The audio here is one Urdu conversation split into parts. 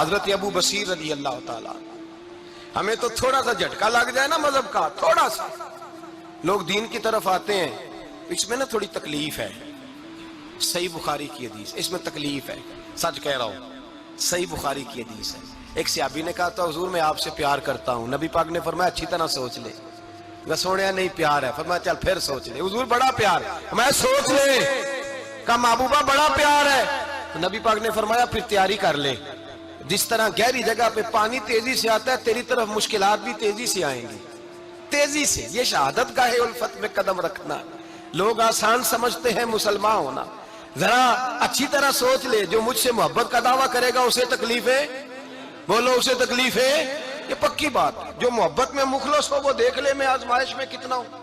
حضرت ابو بصیر رضی اللہ تعالیٰ. ہمیں تو تھوڑا سا جھٹکا لگ جائے نا مذہب کا، تھوڑا سا لوگ دین کی طرف آتے ہیں، اس میں نا تھوڑی تکلیف ہے. صحیح بخاری کی حدیث، اس میں تکلیف ہے، سچ کہہ رہا ہوں، صحیح بخاری کی حدیث ہے. ایک صحابی نے کہا تھا حضور میں آپ سے پیار کرتا ہوں. نبی پاک نے فرمایا اچھی طرح سوچ لے. سونے نہیں پیار ہے. فرمایا چل پھر سوچ لے. حضور بڑا پیار ہے. میں سوچ لے. کہا محبوبہ بڑا پیار ہے. نبی پاک نے فرمایا پھر تیاری کر لے. جس طرح گہری جگہ پہ پانی تیزی سے آتا ہے تیری طرف مشکلات بھی تیزی سے آئیں گی، تیزی سے. یہ شہادت گاہ الفت میں قدم رکھنا. لوگ آسان سمجھتے ہیں مسلمان ہونا. ذرا اچھی طرح سوچ لے. جو مجھ سے محبت کا دعویٰ کرے گا اسے تکلیف ہے، بولو اسے تکلیف ہے. یہ پکی بات. جو محبت میں مخلص ہو وہ دیکھ لے میں آزمائش میں کتنا ہوں.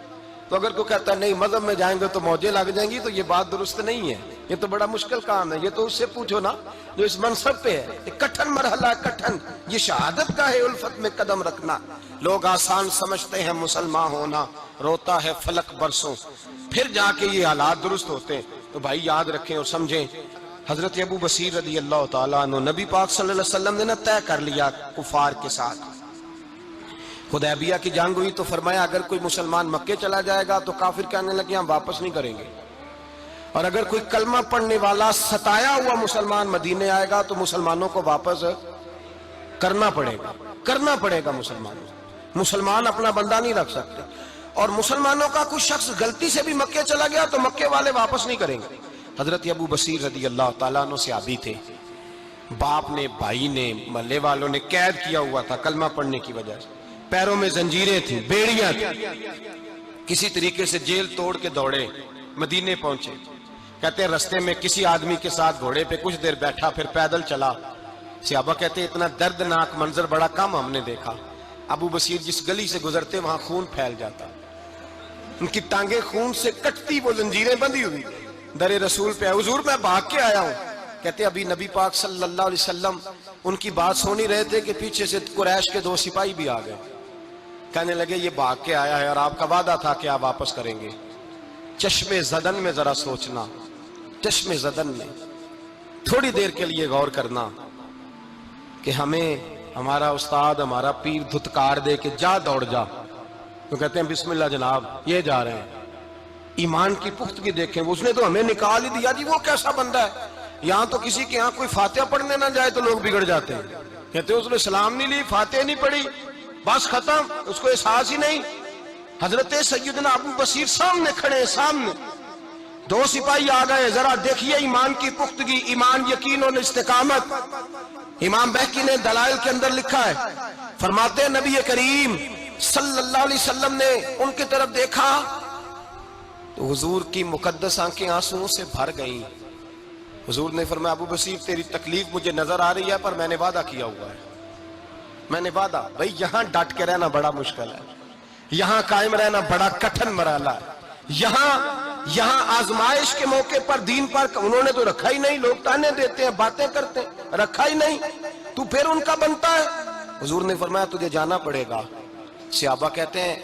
تو اگر کوئی کہتا ہے نہیں مذہب میں جائیں گے تو موجیں لگ جائیں گی، تو یہ بات درست نہیں ہے. یہ تو بڑا مشکل کام ہے. یہ تو اس سے پوچھو نا جو اس منصب پہ ہے. یہ کٹھن مرحلہ ہے، کٹھن. یہ شہادت کا ہے الفت میں قدم رکھنا. لوگ آسان سمجھتے ہیں مسلمان ہونا، روتا ہے فلک برسوں، پھر جا کے یہ حالات درست ہوتے ہیں. تو بھائی یاد رکھیں اور سمجھیں، حضرت ابو بصیر رضی اللہ تعالیٰ عنہ نبی پاک صلی اللہ علیہ وسلم نے طے کر لیا کفار کے ساتھ. حدیبیہ کی جنگ ہوئی تو فرمایا اگر کوئی مسلمان مکے چلا جائے گا تو کافر کہنے لگے ہم واپس نہیں کریں گے، اور اگر کوئی کلمہ پڑھنے والا ستایا ہوا مسلمان مدینے آئے گا تو مسلمانوں کو واپس کرنا پڑے گا، کرنا پڑے گا. مسلمان اپنا بندہ نہیں رکھ سکتے. اور مسلمانوں کا کوئی شخص غلطی سے بھی مکے چلا گیا تو مکے والے واپس نہیں کریں گے. حضرت ابو بصیر رضی اللہ تعالیٰ عنہ صحابی تھے. باپ نے، بھائی نے، محلے والوں نے قید کیا ہوا تھا کلمہ پڑھنے کی وجہ سے. پیروں میں زنجیریں تھیں، بیڑیاں تھیں. کسی طریقے سے جیل توڑ کے دوڑے مدینے پہنچے. کہتے ہیں رستے میں کسی آدمی کے ساتھ گھوڑے پہ کچھ دیر بیٹھا پھر پیدل چلا. صحابہ کہتے ہیں اتنا دردناک منظر بڑا کم ہم نے دیکھا. ابو بصیر جس گلی سے گزرتے وہاں خون پھیل جاتا، ان کی ٹانگیں خون سے کٹتی، وہ زنجیریں بندھی ہوئی. در رسول پہ حضور میں بھاگ کے آیا ہوں. کہتے ابھی نبی پاک صلی اللہ علیہ وسلم ان کی بات سن ہی رہے تھے کہ پیچھے سے قریش کے 2 سپاہی بھی آ گئے. کہنے لگے یہ بھاگ کے آیا ہے اور آپ کا وعدہ تھا کہ آپ واپس کریں گے. چشم زدن میں ذرا سوچنا، چشم زدن میں تھوڑی دیر کے لیے غور کرنا کہ ہمیں ہمارا استاد، ہمارا پیر دھتکار دے کہ جا دوڑ جا، تو کہتے ہیں بسم اللہ جناب یہ جا رہے ہیں. ایمان کی پختگی دیکھیں، اس نے تو ہمیں نکال ہی دیا جی. وہ کیسا بندہ ہے، یہاں تو کسی کے یہاں کوئی فاتحہ پڑھنے نہ جائے تو لوگ بگڑ جاتے ہیں. کہتے ہیں اس نے سلام نہیں لی، فاتحہ نہیں پڑھی، بس ختم، اس کو احساس ہی نہیں. حضرت سیدنا ابو بصیر سامنے کھڑے، سامنے 2 سپاہی آ گئے. ذرا دیکھیے ایمان کی پختگی، ایمان، یقین اور استقامت. امام بہقی نے دلائل کے اندر لکھا ہے، فرماتے ہیں نبی کریم صلی اللہ علیہ وسلم نے ان کی طرف دیکھا تو حضور کی مقدس آنکھیں آنسوؤں سے بھر گئیں. حضور نے فرمایا ابو بصیر تیری تکلیف مجھے نظر آ رہی ہے پر میں نے وعدہ کیا ہوا ہے، میں نے وعدہ. بھائی یہاں ڈٹ کے رہنا بڑا مشکل ہے، یہاں قائم رہنا بڑا کٹھن مرحلہ ہے. یہاں آزمائش کے موقع پر دین پر انہوں نے تو رکھا ہی نہیں. لوگ تانے دیتے ہیں، باتیں کرتے ہیں، رکھا ہی نہیں، تو پھر ان کا بنتا ہے. حضور نے فرمایا تجھے جانا پڑے گا. صحابہ کہتے ہیں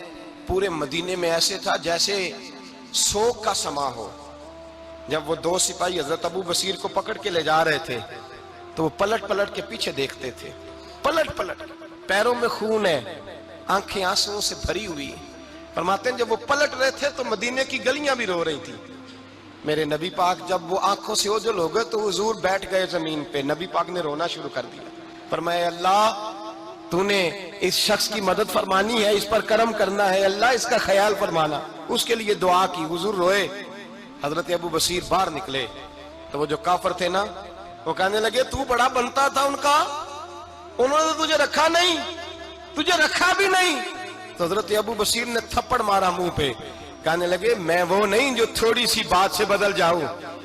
پورے مدینے میں ایسے تھا جیسے سوگ کا سما ہو. جب وہ 2 سپاہی حضرت ابو بصیر کو پکڑ کے لے جا رہے تھے تو وہ پلٹ پلٹ کے پیچھے دیکھتے تھے، پلٹ پلٹ. پیروں میں خون ہے، آنکھیں آنسوؤں سے بھری ہوئی. فرماتے ہیں جب وہ پلٹ رہے تھے تو مدینے کی گلیاں بھی رو رہی تھی. میرے نبی پاک جب وہ آنکھوں سے اوجھل ہو گئے تو حضور بیٹھ گئے زمین پہ. نبی پاک نے رونا شروع کر دیا. فرمایا اللہ تو نے اس شخص کی مدد فرمانی ہے، اس پر کرم کرنا ہے، اللہ اس کا خیال فرمانا. اس کے لیے دعا کی. حضور روئے. حضرت ابو بصیر باہر نکلے تو وہ جو کافر تھے نا وہ کہنے لگے تو بڑا بنتا تھا ان کا، انہوں نے تجھے رکھا نہیں، تجھے رکھا بھی نہیں. تو حضرت ابو بصیر نے تھپڑ مارا منہ پہ. کہنے لگے میں وہ نہیں جو تھوڑی سی بات سے بدل جاؤں.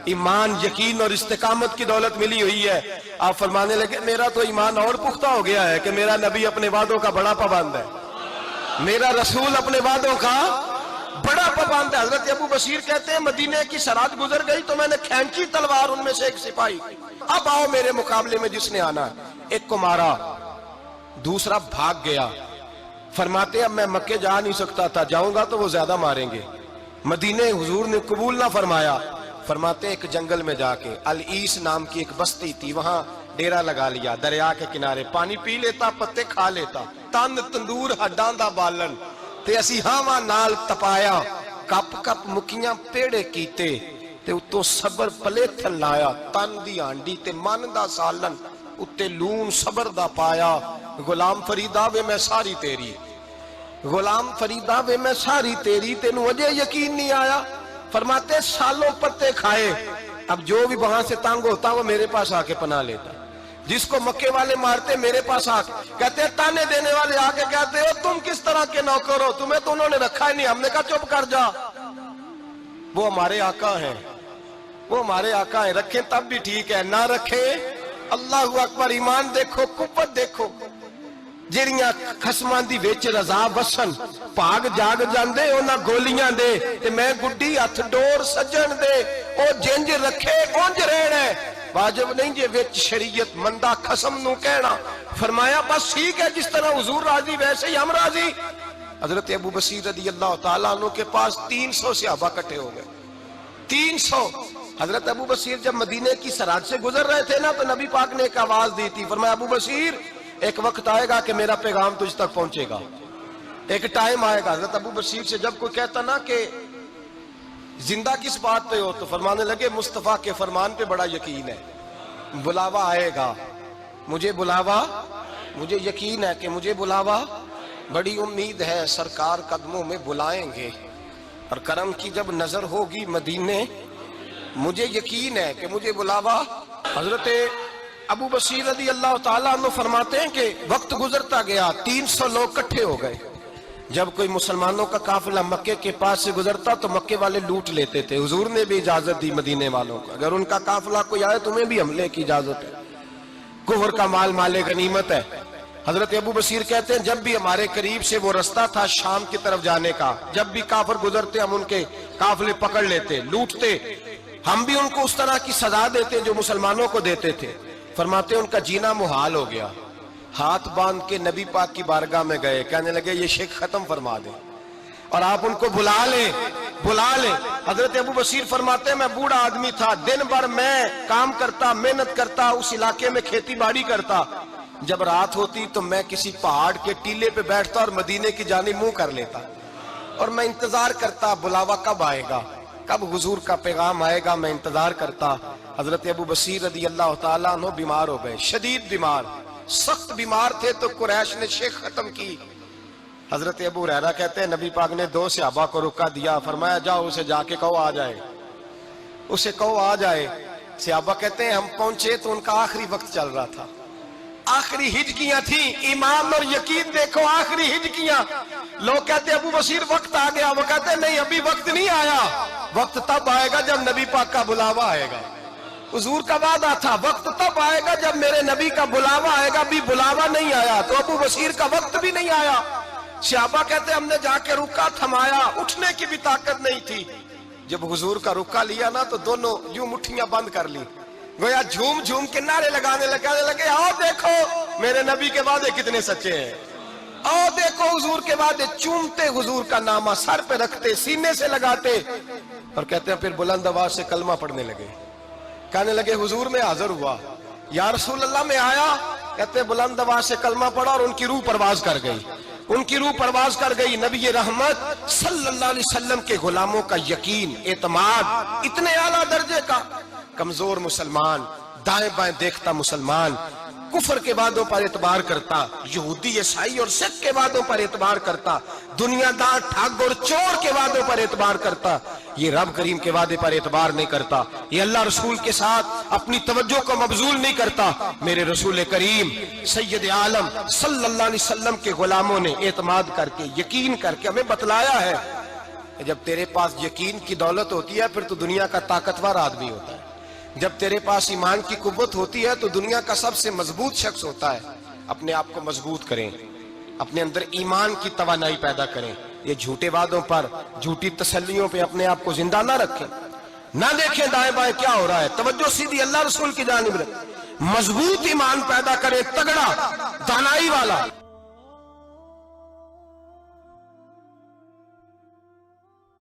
ایمان، یقین اور استقامت کی دولت ملی ہوئی ہے. آپ فرمانے لگے میرا تو ایمان اور پختہ ہو گیا ہے کہ میرا نبی اپنے وعدوں کا بڑا پابند ہے، میرا رسول اپنے وعدوں کا بڑا پابند ہے. حضرت ابو بصیر کہتے ہیں مدینے کی سرحد گزر گئی تو میں نے کھینچی تلوار ان میں سے ایک سپاہی، اب آؤ میرے مقابلے میں جس نے آنا ہے. ایک کو مارا، دوسرا بھاگ گیا. فرماتے اب میں مکے جا نہیں سکتا تھا، جاؤں گا تو وہ زیادہ ماریں گے. مدینے حضور نے قبول نہ فرمایا. فرماتے ایک جنگل میں جا کے العیس نام کی ایک بستی تھی، وہاں ڈیرا لگا لیا دریا کے کنارے، پانی پی لیتا، پتے کھا لیتا، تن تندور ہڈاں دا بالن تے اسی ہاواں نال تپایا، کپ کپ مکیاں پیڑے کیتے تے اتوں صبر پلے تھن لایا، تن دی ہانڈی تے من دا سالن اتے لون صبر دا پایا، غلام فریدا وے میں ساری تیری، غلام فریدا وے میں ساری تیری، تینوں وجہ یقین نہیں آیا؟ فرماتے سالوں پتے کھائے، اب جو بھی وہاں سے تنگ ہوتا وہ میرے پاس آ کے پناہ لیتا، جس کو مکے والے مارتے میرے پاس آ کے کہتے ہیں، تانے دینے والے آ کے کہتے ہو تم کس طرح کے نوکر ہو، تمہیں تو انہوں نے رکھا ہی نہیں، ہم نے کہا چپ کر جا، وہ ہمارے آقا ہیں، وہ ہمارے آقا ہیں، رکھیں تب بھی ٹھیک ہے، نہ رکھیں اللہ اکبر، ایمان دیکھو، قوت دیکھو، جیڑیاں خسماں دی وچ رضا وسن پاگ جاگ جاندے اونا گولیاں دے تے میں گڈی ہتھ ڈور سجن دے، او جنج رکھے اونج رہنا ہے، واجب نہیں جے وچ شریعت مندہ خسم نو کہنا، فرمایا بس ٹھیک ہے، جس طرح حضور راضی ویسے ہی ہم راضی۔ حضرت ابو بصیر رضی اللہ تعالیٰ عنہ کے پاس 300 صحابہ کٹھے ہو گئے، 300۔ حضرت ابو بصیر جب مدینے کی سرحد سے گزر رہے تھے نا تو نبی پاک نے ایک آواز دی تھی، فرمایا ابو بصیر ایک وقت آئے گا کہ میرا پیغام تجھ تک پہنچے گا، ایک ٹائم آئے گا۔ حضرت ابو بصیر سے جب کوئی کہتا نا کہ زندہ کس بات پہ ہو تو فرمانے لگے مصطفیٰ کے فرمان پہ بڑا یقین ہے، بلاوا آئے گا، مجھے بلاوا، مجھے یقین ہے کہ مجھے بلاوا، بڑی امید ہے سرکار قدموں میں بلائیں گے، اور کرم کی جب نظر ہوگی مدینے، مجھے یقین ہے کہ مجھے بلاوا۔ حضرت ابو بصیر رضی اللہ تعالیٰ عنہ فرماتے ہیں کہ وقت گزرتا گیا، 300 لوگ کٹھے ہو گئے، جب کوئی مسلمانوں کا قافلہ مکے کے پاس سے گزرتا تو مکے والے لوٹ لیتے تھے، حضور نے بھی اجازت دی مدینے والوں کو، اگر ان کا قافلہ کوئی آئے تمہیں بھی حملے کی اجازت ہے، کفر کا مال مال غنیمت ہے۔ حضرت ابو بصیر کہتے ہیں جب بھی ہمارے قریب سے وہ رستہ تھا شام کی طرف جانے کا، جب بھی کافر گزرتے ہم ان کے قافلے پکڑ لیتے، لوٹتے، ہم بھی ان کو اس طرح کی سزا دیتے جو مسلمانوں کو دیتے تھے۔ فرماتے ہیں ان کا جینا محال ہو گیا، ہاتھ باندھ کے نبی پاک کی بارگاہ میں گئے، کہنے لگے یہ شرک ختم فرما دیں اور آپ ان کو بلا لیں، بلا لیں۔ حضرت ابو بصیر فرماتے ہیں میں بوڑھا آدمی تھا، دن بھر میں کام کرتا، محنت کرتا، اس علاقے میں کھیتی باڑی کرتا، جب رات ہوتی تو میں کسی پہاڑ کے ٹیلے پہ بیٹھتا اور مدینے کی جانب منہ کر لیتا، اور میں انتظار کرتا بلاوا کب آئے گا، کب حضور کا پیغام آئے گا، میں انتظار کرتا۔ حضرت ابو بصیر رضی اللہ تعالیٰ عنہ بیمار ہو گئے، شدید بیمار، سخت بیمار تھے، تو قریش نے شیخ ختم کی۔ حضرت ابو ہریرہ کہتے ہیں نبی پاک نے 2 صحابہ کو رکا دیا، فرمایا جاؤ اسے جا کے کہو آ جائے، اسے کہو آ جائے۔ صحابہ کہتے ہیں ہم پہنچے تو ان کا آخری وقت چل رہا تھا، آخری ہجکیاں تھیں، ایمان اور یقین دیکھو، آخری ہجکیاں۔ لوگ کہتے ابو بصیر وقت آ گیا، وہ کہتے نہیں ابھی وقت نہیں آیا، وقت تب آئے گا جب نبی پاک کا بلاوا آئے گا، حضور کا وعدہ تھا وقت تب آئے گا جب میرے نبی کا بلاوا آئے گا، بھی بلاوا نہیں آیا تو ابو بصیر کا وقت بھی نہیں آیا۔ صحابہ کہتے ہم نے جا کے رکا، تھمایا، اٹھنے کی بھی طاقت نہیں تھی، جب حضور کا رکا لیا نا تو دونوں یوں مٹھیاں بند کر لی، گویا جھوم جھوم کے نعرے لگانے لگے آؤ دیکھو میرے نبی کے وعدے کتنے سچے ہیں، آؤ دیکھو حضور کے وعدے، چومتے حضور کا نامہ، سر پہ رکھتے، سینے سے لگاتے، اور کہتے ہیں پھر بلند آواز سے کلمہ پڑھنے لگے، کہنے لگے حضور میں حاضر ہوا، یا رسول اللہ میں آیا، کہتے بلند آواز سے کلمہ پڑھا اور ان کی روح پرواز کر گئی، ان کی روح پرواز کر گئی۔ نبی رحمت صلی اللہ علیہ وسلم کے غلاموں کا یقین، اعتماد اتنے اعلیٰ درجے کا، کمزور مسلمان، دائیں بائیں دیکھتا مسلمان، کفر کے وعدوں پر اعتبار کرتا، یہودی عیسائی اور سکھ کے وعدوں پر اعتبار کرتا، دنیا دار ٹھگ اور چور کے وعدوں پر اعتبار کرتا، یہ رب کریم کے وعدے پر اعتبار نہیں کرتا، یہ اللہ رسول کے ساتھ اپنی توجہ کو مبذول نہیں کرتا۔ میرے رسول کریم سید عالم صلی اللہ علیہ وسلم کے غلاموں نے اعتماد کر کے، یقین کر کے ہمیں بتلایا ہے کہ جب تیرے پاس یقین کی دولت ہوتی ہے پھر تو دنیا کا طاقتور آدمی ہوتا ہے، جب تیرے پاس ایمان کی قوت ہوتی ہے تو دنیا کا سب سے مضبوط شخص ہوتا ہے۔ اپنے آپ کو مضبوط کریں، اپنے اندر ایمان کی توانائی پیدا کریں، یہ جھوٹے وعدوں پر، جھوٹی تسلیوں پہ اپنے آپ کو زندہ نہ رکھیں، نہ دیکھیں دائیں بائیں کیا ہو رہا ہے، توجہ سیدھی اللہ رسول کی جانب رکھیں، مضبوط ایمان پیدا کریں، تگڑا، دانائی والا۔